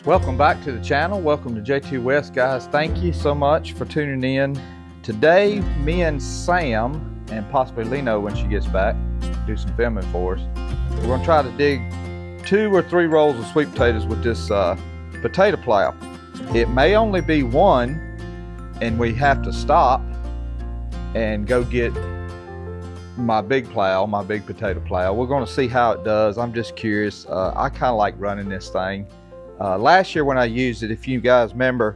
Welcome back to the channel. Welcome to Jtwes, guys. Thank you so much for tuning in. Today, me and Sam, and possibly Lino when she gets back, do some filming for us. We're going to try to dig 2 or 3 rolls of sweet potatoes with this potato plow. It may only be one, and we have to stop and go get my big plow, my big potato plow. We're going to see how it does. I'm just curious. I kind of like running this thing. Last year when I used it, if you guys remember,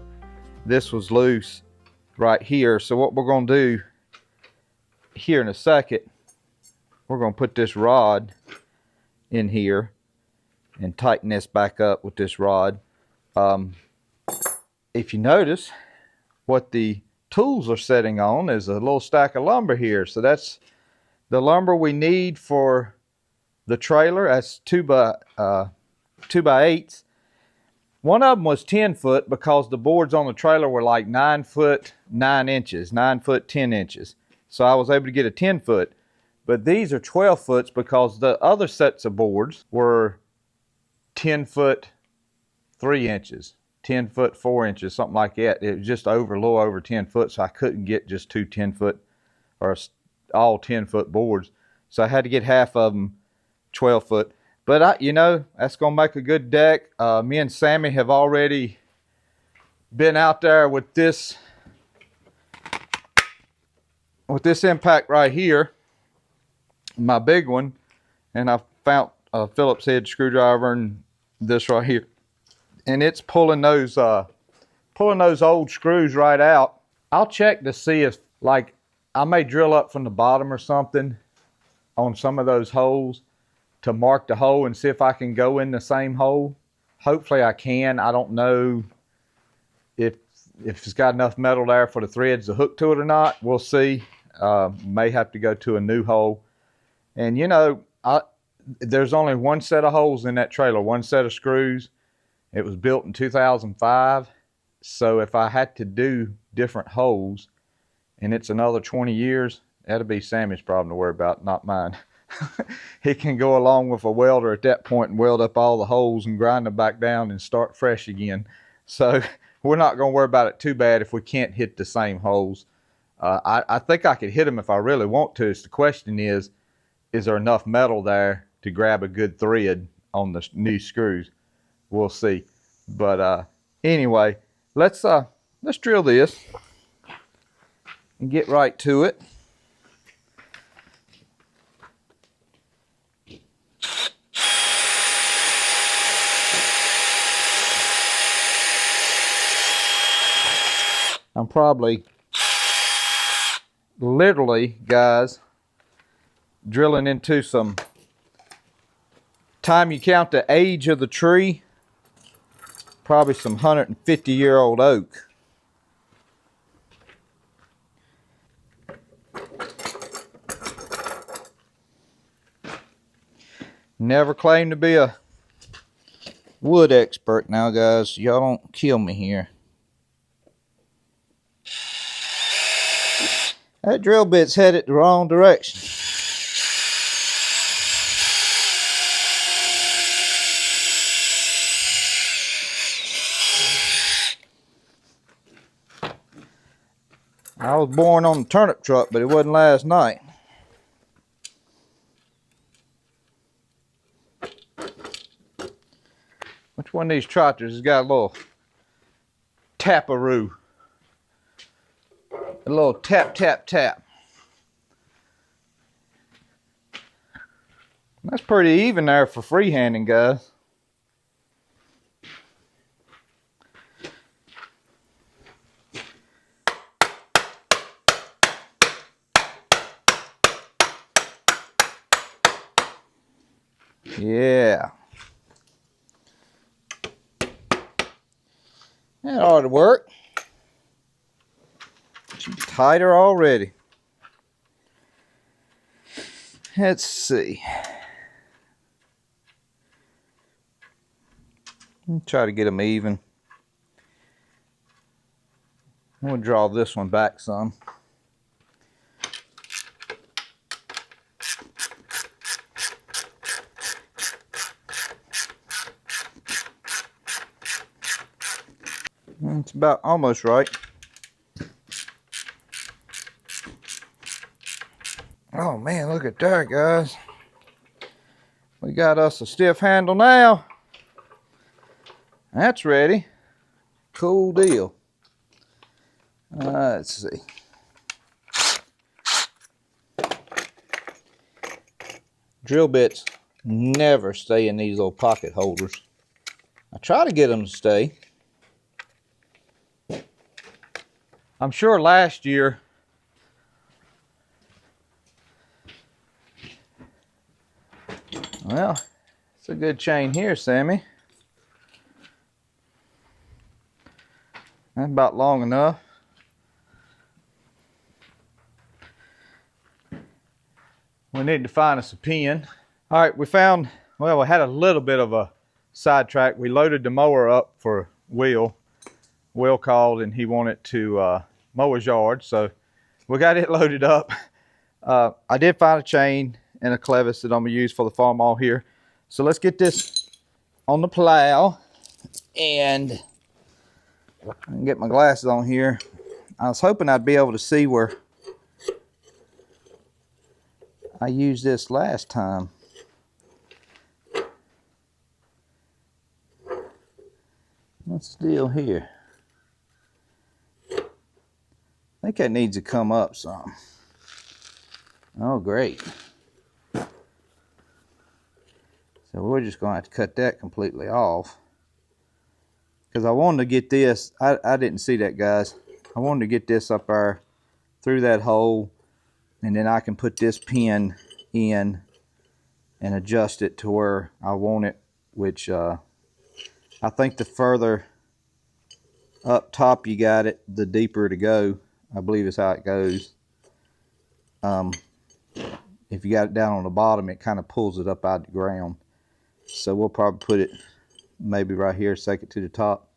this was loose right here. So what we're going to do here in a second, we're going to put this rod in here and tighten this back up with this rod. If you notice, what the tools are sitting on is a little stack of lumber here. So that's the lumber we need for the trailer. That's 2 by 8s. One of them was 10 foot because the boards on the trailer were like 9 foot 9 inches, 9 foot 10 inches. So I was able to get a 10 foot. But these are 12 foots because the other sets of boards were 10 foot 3 inches, 10 foot 4 inches, something like that. It was just a little over 10 foot, so I couldn't get just 2 10 foot or all 10 foot boards. So I had to get half of them 12 foot. But you know, that's gonna make a good deck. Me and Sammy have already been out there with this impact right here, my big one, and I found a Phillips head screwdriver and this right here, and it's pulling those old screws right out. I'll check to see if, like, I may drill up from the bottom or something on some of those holes to mark the hole and see if I can go in the same hole. Hopefully I can. I don't know if it's got enough metal there for the threads to hook to it or not. We'll see. May have to go to a new hole. And you know, there's only one set of holes in that trailer, one set of screws. It was built in 2005. So if I had to do different holes and it's another 20 years, that'll be Sammy's problem to worry about, not mine. He can go along with a welder at that point and weld up all the holes and grind them back down and start fresh again. So we're not going to worry about it too bad if we can't hit the same holes. I think I could hit them if I really want to. So the question is there enough metal there to grab a good thread on the new screws? We'll see. But anyway, let's drill this and get right to it. I'm probably literally, guys, drilling into some, time you count the age of the tree, probably some 150-year-old oak. Never claimed to be a wood expert now, guys. Y'all don't kill me here. That drill bit's headed the wrong direction. I was born on the turnip truck, but it wasn't last night. Which one of these tractors has got a little taparoo? A little tap, tap, tap. That's pretty even there for freehanding, guys. Yeah. That ought to work. Tighter already. Let's see. Try to get them even. I'm going to draw this one back some. It's about almost right. Oh man, look at that, guys. We got us a stiff handle now. That's ready. Cool deal. Let's see. Drill bits never stay in these little pocket holders. I try to get them to stay. I'm sure last year well, it's a good chain here, Sammy. That's about long enough. We need to find us a pin. All right, we found, well, we had a little bit of a sidetrack. We loaded the mower up for Will. Will called and he wanted to mow his yard, so we got it loaded up. I did find a chain and a clevis that I'm gonna use for the farm all here. So let's get this on the plow, and I can get my glasses on here. I was hoping I'd be able to see where I used this last time. What's the deal here? I think that needs to come up some. Oh, great. So we're just going to have to cut that completely off. Because I wanted to get this, I didn't see that, guys. I wanted to get this up there through that hole, and then I can put this pin in and adjust it to where I want it, which I think the further up top you got it, the deeper to go. I believe is how it goes. If you got it down on the bottom, it kind of pulls it up out of the ground. So we'll probably put it maybe right here, take it to the top.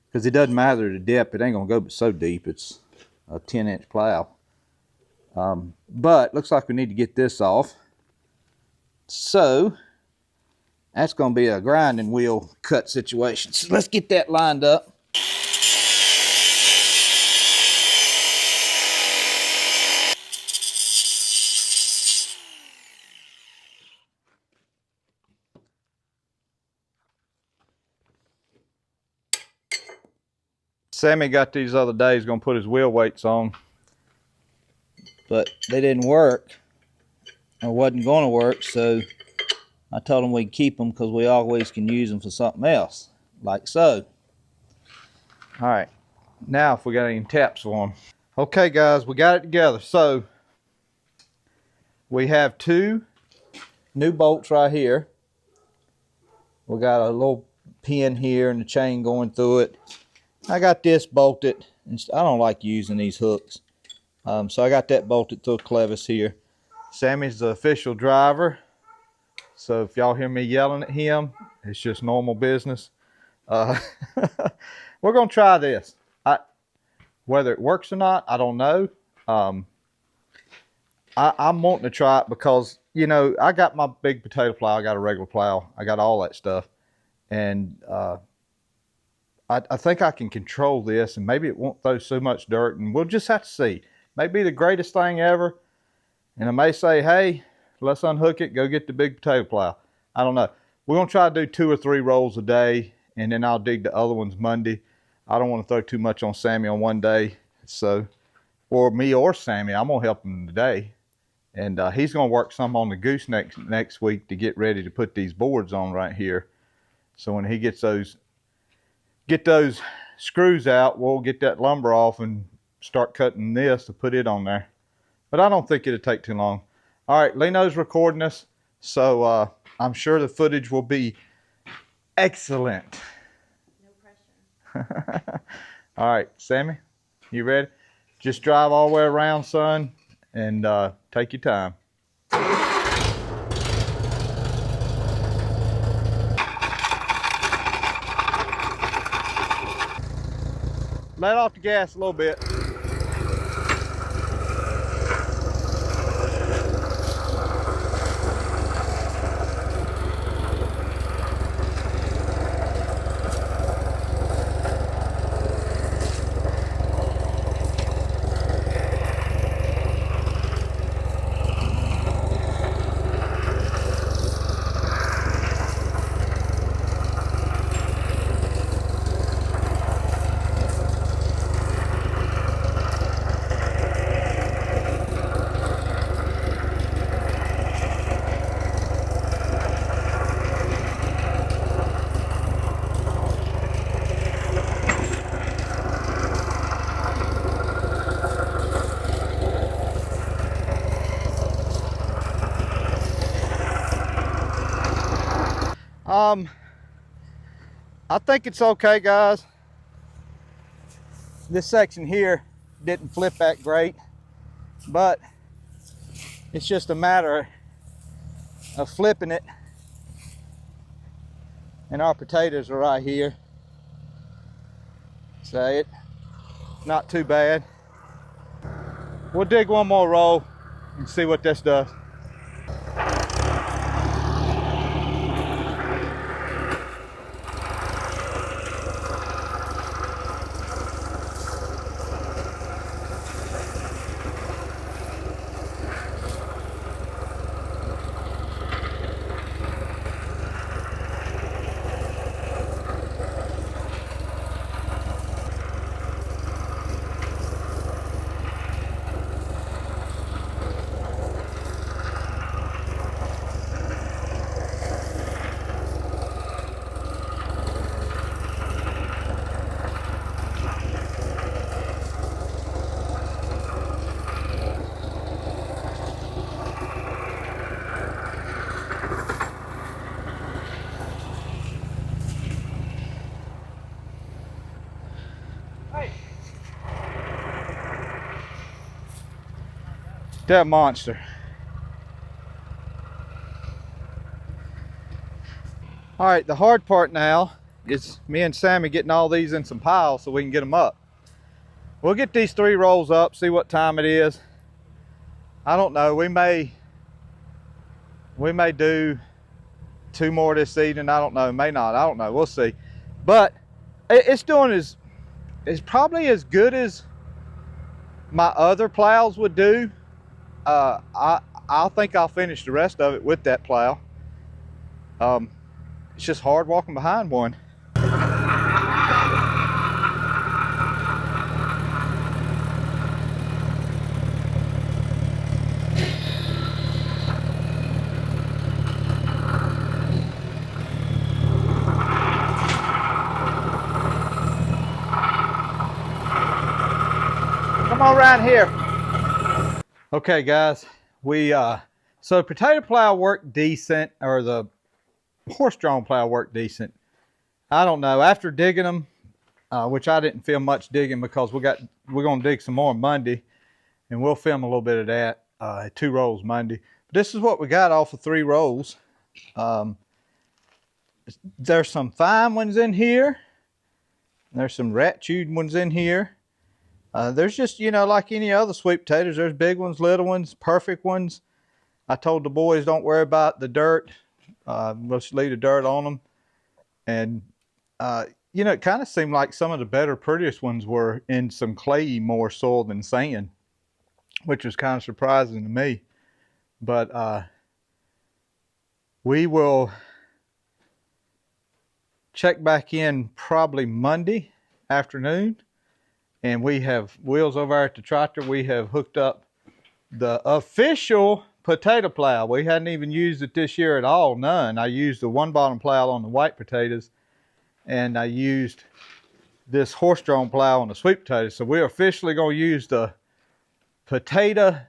Because it doesn't matter the depth, it ain't going to go but so deep. It's a 10-inch plow. But looks like we need to get this off. So that's going to be a grinding wheel cut situation. So let's get that lined up. Sammy got these other days, gonna put his wheel weights on, but they didn't work, or wasn't gonna work, so I told him we'd keep them because we always can use them for something else, like so. All right, now if we got any taps for them. Okay guys, we got it together. So we have two new bolts right here. We got a little pin here and the chain going through it. I got this bolted, and I don't like using these hooks. So I got that bolted to a clevis here. Sammy's the official driver. So if y'all hear me yelling at him, it's just normal business. We're going to try this. Whether it works or not, I don't know. I'm wanting to try it because, you know, I got my big potato plow. I got a regular plow. I got all that stuff. And I think I can control this, and maybe it won't throw so much dirt, and we'll just have to see. Maybe the greatest thing ever, and I may say, hey, let's unhook it, go get the big potato plow. I don't know. We're going to try to do 2 or 3 rolls a day, and then I'll dig the other ones Monday. I don't want to throw too much on Sammy on one day, so, or me or Sammy. I'm going to help him today, and he's going to work some on the gooseneck next week to get ready to put these boards on right here. So when he gets those screws out, we'll get that lumber off and start cutting this to put it on there. But I don't think it'll take too long. All right, Leno's recording us, so I'm sure the footage will be excellent. No pressure. All right, Sammy, you ready? Just drive all the way around, son, and take your time. Let off the gas a little bit. I think it's okay, guys. This section here didn't flip that great, but it's just a matter of flipping it. And our potatoes are right here. Say it, not too bad. We'll dig one more row and see what this does. That monster. All right, the hard part now is me and Sammy getting all these in some piles so we can get them up. We'll get these 3 rolls up, see what time it is. I don't know, we may do 2 more this evening. I don't know, may not, I don't know, we'll see. But it's doing it's probably as good as my other plows would do. I think I'll finish the rest of it with that plow. It's just hard walking behind one. Come on around here. Okay guys, so potato plow worked decent, or the horse-drawn plow worked decent. I don't know, after digging them, which I didn't film much digging because we're gonna dig some more Monday, and we'll film a little bit of that, 2 rolls Monday. But this is what we got off of 3 rolls. There's some fine ones in here. There's some rat-chewed ones in here. There's just, you know, like any other sweet potatoes, there's big ones, little ones, perfect ones. I told the boys don't worry about the dirt. Let's leave the dirt on them. And, you know, it kind of seemed like some of the better, prettiest ones were in some clayey more soil than sand, which was kind of surprising to me. But we will check back in probably Monday afternoon. And we have wheels over at the tractor. We have hooked up the official potato plow. We hadn't even used it this year at all, none. I used the 1-bottom plow on the white potatoes, and I used this horse-drawn plow on the sweet potatoes. So we're officially going to use the potato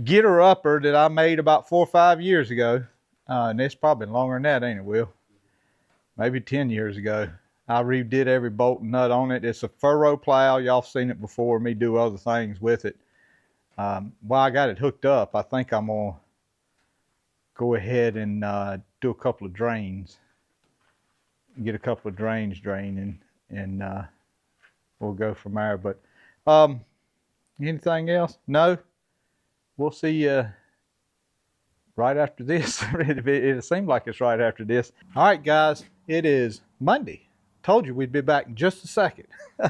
getter-upper that I made about 4 or 5 years ago. And it's probably longer than that, ain't it, Will? Maybe 10 years ago. I redid every bolt and nut on it. It's a furrow plow. Y'all seen it before me do other things with it. While I got it hooked up, I think I'm going to go ahead and do a couple of drains. Get a couple of drains draining, and we'll go from there. But anything else? No? We'll see you right after this. It seems like it's right after this. All right, guys. It is Monday. Told you we'd be back in just a second. All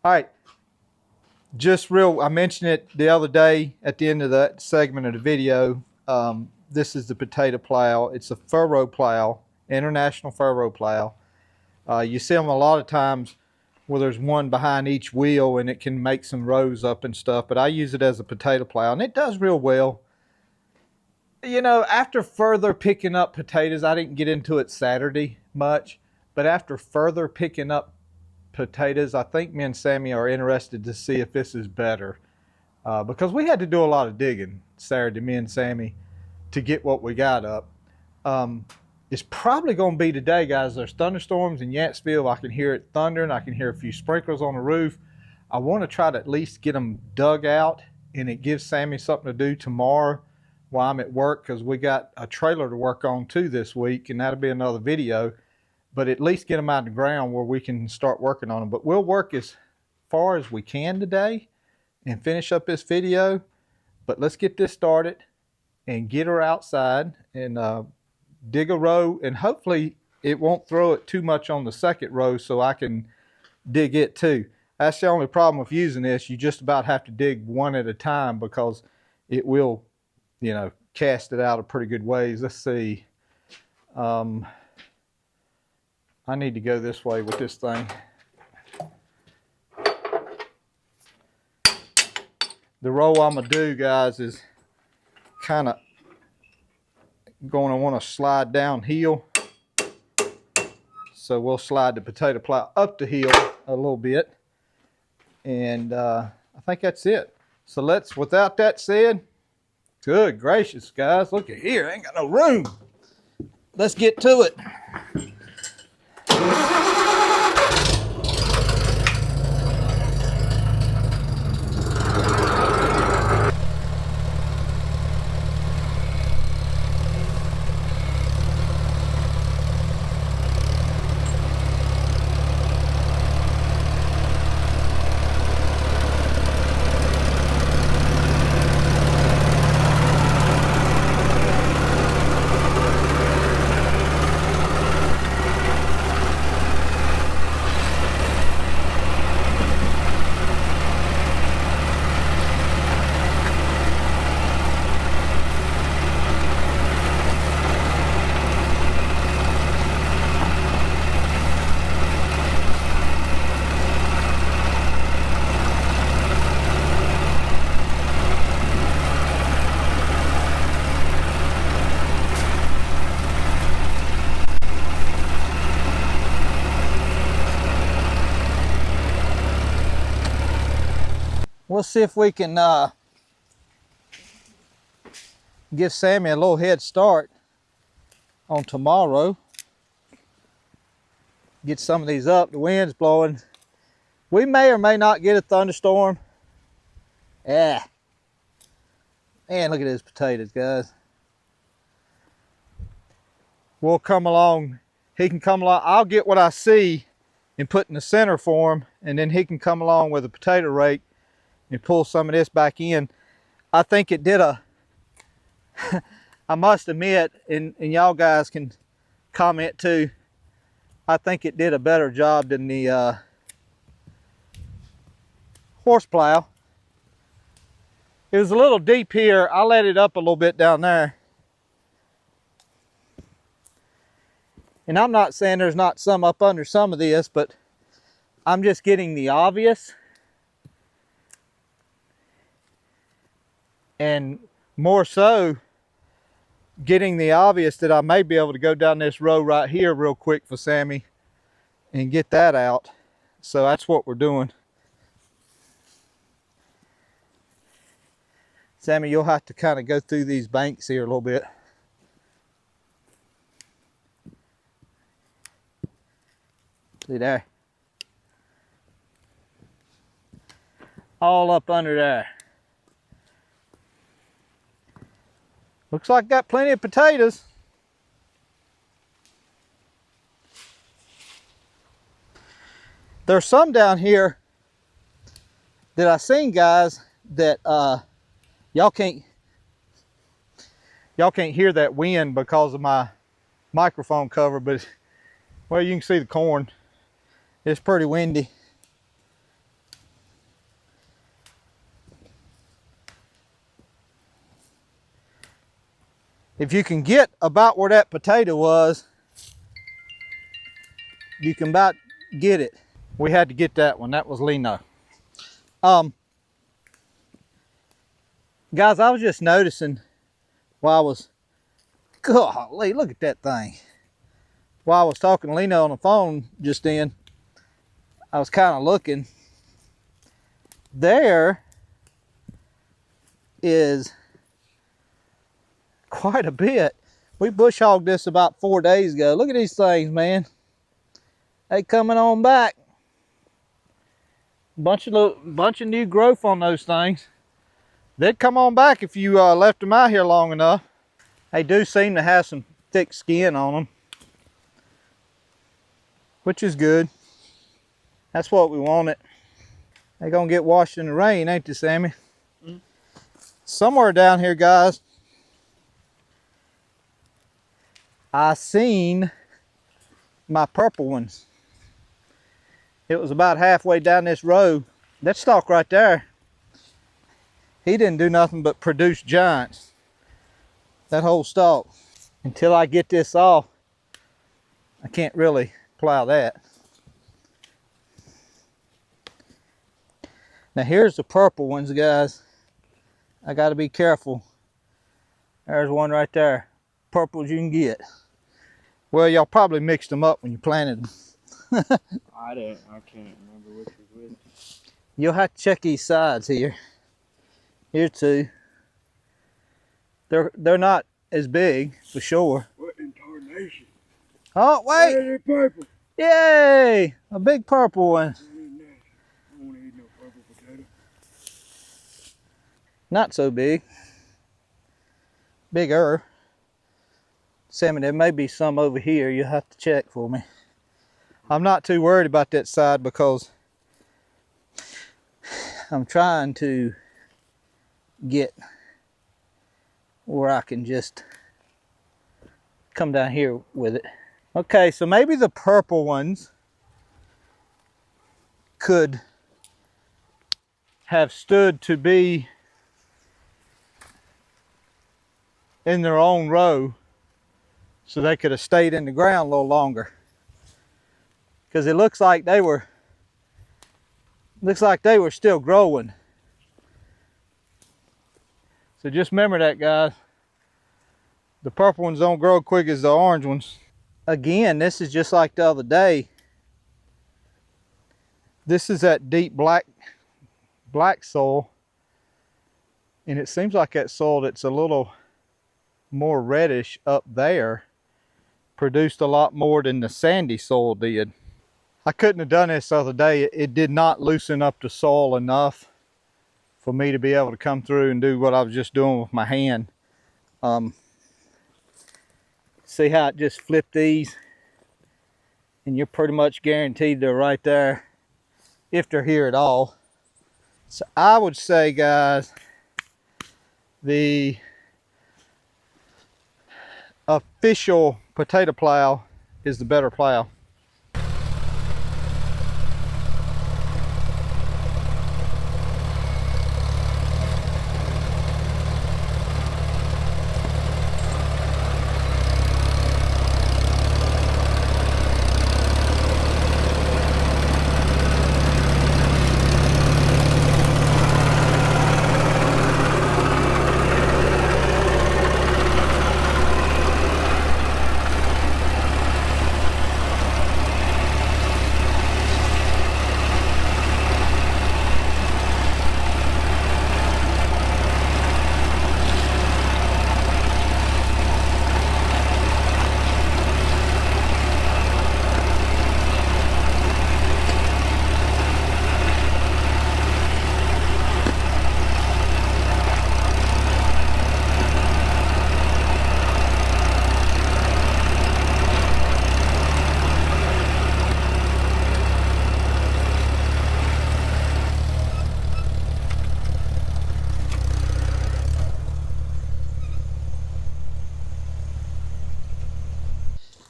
right. I mentioned it the other day at the end of that segment of the video. This is the potato plow. It's a furrow plow, international furrow plow. You see them a lot of times where there's one behind each wheel and it can make some rows up and stuff, but I use it as a potato plow and it does real well. You know, after further picking up potatoes, I didn't get into it Saturday much, but after further picking up potatoes, I think me and Sammy are interested to see if this is better. Because we had to do a lot of digging Saturday, me and Sammy, to get what we got up. It's probably going to be today, guys. There's thunderstorms in Yanceville. I can hear it thundering. I can hear a few sprinkles on the roof. I want to try to at least get them dug out, and it gives Sammy something to do tomorrow while I'm at work, because we got a trailer to work on too this week, and that'll be another video. But at least get them out of the ground where we can start working on them. But we'll work as far as we can today and finish up this video. But let's get this started and get her outside and dig a row, and hopefully it won't throw it too much on the second row so I can dig it too. That's the only problem with using this. You just about have to dig one at a time, because it will, you know, cast it out a pretty good ways. Let's see. I need to go this way with this thing. The row I'm gonna do, guys, is kind of going to want to slide downhill. So we'll slide the potato plow up the hill a little bit. And I think that's it. So let's, without that said, good gracious, guys, look at here, ain't got no room. Let's get to it. We'll see if we can give Sammy a little head start on tomorrow. Get some of these up. The wind's blowing. We may or may not get a thunderstorm. Yeah. Man, look at those potatoes, guys. We'll come along. He can come along. I'll get what I see and put in the center for him, and then he can come along with a potato rake and pull some of this back in. I think it did a, I must admit, and y'all guys can comment too, I think it did a better job than the horse plow. It was a little deep here. I let it up a little bit down there. And I'm not saying there's not some up under some of this, but I'm just getting the obvious. And more so, getting the obvious that I may be able to go down this row right here real quick for Sammy and get that out. So that's what we're doing. Sammy, you'll have to kind of go through these banks here a little bit. See there? All up under there. Looks like got plenty of potatoes. There's some down here that I seen, guys, that y'all can't hear that wind because of my microphone cover, but well, you can see the corn. It's pretty windy. If you can get about where that potato was, you can about get it. We had to get that one. That was Lino. Guys, I was just noticing while I was, golly, look at that thing. While I was talking to Lino on the phone just then, I was kind of looking. There is quite a bit. We bush hogged this about 4 days ago. Look at these things, man. They coming on back. Bunch of new growth on those things. They'd come on back if you left them out here long enough. They do seem to have some thick skin on them, which is good. That's what we wanted. They're gonna get washed in the rain, ain't they, Sammy? Mm-hmm. Somewhere down here, guys, I seen my purple ones. It was about halfway down this road. That stalk right there, he didn't do nothing but produce giants. That whole stalk. Until I get this off, I can't really plow that. Now here's the purple ones, guys. I gotta be careful. There's one right there. Purple as you can get. Well, y'all probably mixed them up when you planted them. I can't remember which was which. You'll have to check these sides here. Here too. They're not as big for sure. What in tarnation? Oh wait! Hey, purple. Yay! A big purple one. I don't want to eat no purple potato. Not so big. Bigger. Sammy, there may be some over here. You'll have to check for me. I'm not too worried about that side because I'm trying to get where I can just come down here with it. Okay, so maybe the purple ones could have stood to be in their own row so they could have stayed in the ground a little longer. Because it looks like they were still growing. So just remember that, guys. The purple ones don't grow quick as the orange ones. Again, this is just like the other day. This is that deep black soil. And it seems like that soil that's a little more reddish up there produced a lot more than the sandy soil did. I couldn't have done this the other day. It did not loosen up the soil enough for me to be able to come through and do what I was just doing with my hand. See how it just flipped these? And you're pretty much guaranteed they're right there, if they're here at all. So I would say, guys, the official potato plow is the better plow.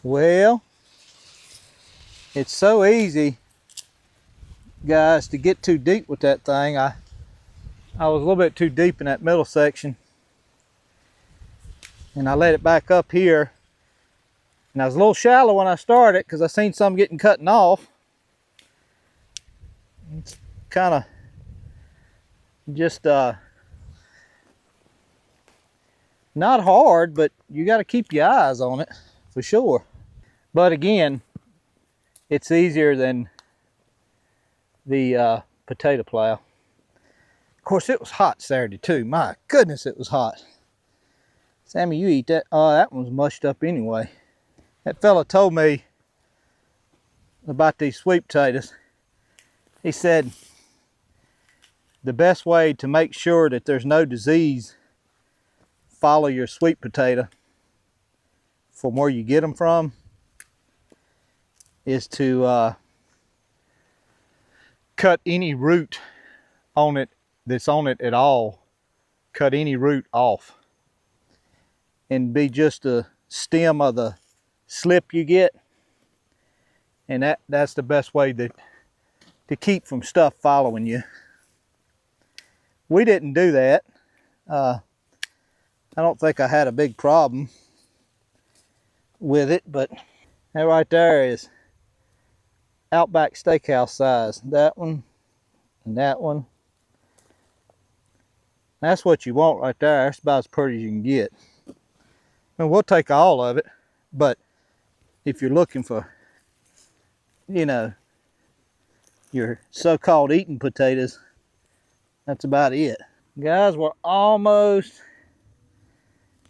Well, it's so easy, guys, to get too deep with that thing. I was a little bit too deep in that middle section, and I let it back up here. And I was a little shallow when I started because I seen some getting cutting off. It's kind of just not hard, but you got to keep your eyes on it for sure. But again, it's easier than the potato plow. Of course, it was hot Saturday too. My goodness, it was hot. Sammy, you eat that. Oh, that one's mushed up anyway. That fella told me about these sweet potatoes. He said the best way to make sure that there's no disease, follow your sweet potato from where you get them from, is to cut any root on it that's on it at all. Cut any root off and be just the stem of the slip you get, and that's the best way to keep from stuff following you. We didn't do that. I don't think I had a big problem with it, but that right there is Outback Steakhouse size. That one and that one. That's what you want right there. That's about as pretty as you can get. And we'll take all of it, but if you're looking for, you know, your so-called eating potatoes, that's about it. Guys, we're almost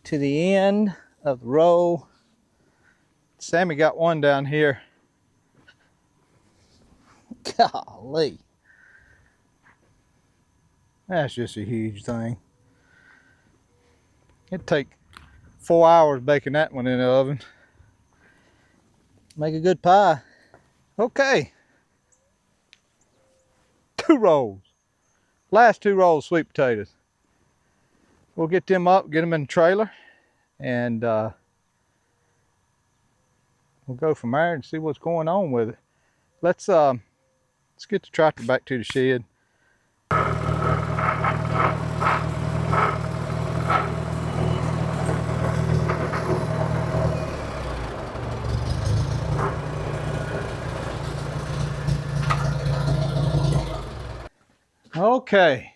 to the end of the row. Sammy got one down here. Golly. That's just a huge thing. It'd take 4 hours baking that one in the oven. Make a good pie. Okay. 2 rolls. Last 2 rolls of sweet potatoes. We'll get them up, get them in the trailer, and we'll go from there and see what's going on with it. Let's get the tractor back to the shed. Okay.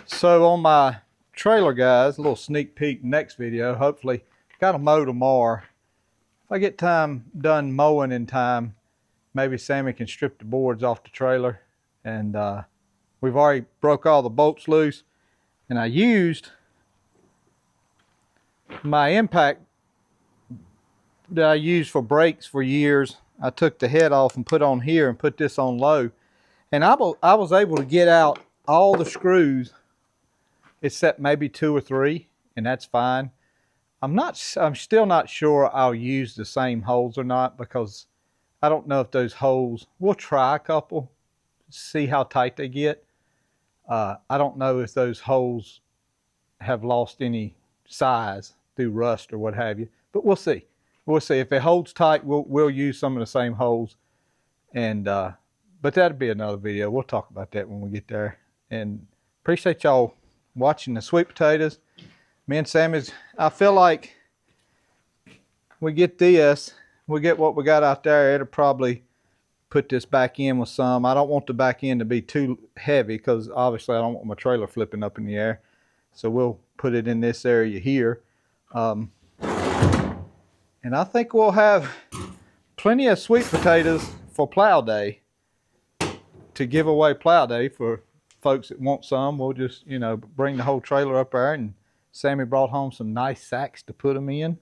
So on my trailer, guys, a little sneak peek next video. Hopefully, got to mow tomorrow. If I get time done mowing in time, maybe Sammy can strip the boards off the trailer. And we've already broke all the bolts loose. And I used my impact that I used for brakes for years. I took the head off and put on here and put this on low. And I was able to get out all the screws except maybe 2 or 3, and that's fine. I'm still not sure I'll use the same holes or not, because I don't know if those holes, we'll try a couple, see how tight they get. I don't know if those holes have lost any size through rust or what have you, but we'll see. We'll see. If it holds tight, we'll use some of the same holes. And but that'll be another video. We'll talk about that when we get there. And appreciate y'all watching the sweet potatoes. Me and Sammy's, I feel like we get this, we get what we got out there, it'll probably put this back in with some. I don't want the back end to be too heavy, because obviously I don't want my trailer flipping up in the air. So we'll put it in this area here. And I think we'll have plenty of sweet potatoes for plow day, to give away plow day for folks that want some. We'll just, you know, bring the whole trailer up there, and Sammy brought home some nice sacks to put them in.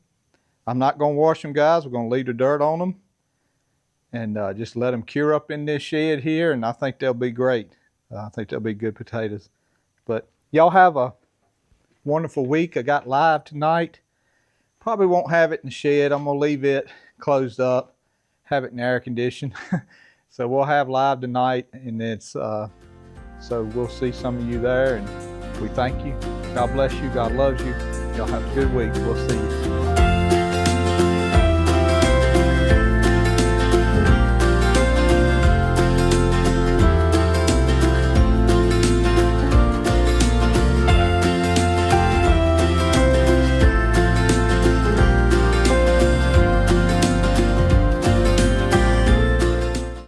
I'm not going to wash them, guys. We're going to leave the dirt on them and just let them cure up in this shed here, and I think they'll be great. I think they'll be good potatoes. But y'all have a wonderful week. I got live tonight. Probably won't have it in the shed. I'm going to leave it closed up, have it in air condition. So we'll have live tonight, and it's so we'll see some of you there, and we thank you. God bless you. God loves you. Y'all have a good week. We'll see you.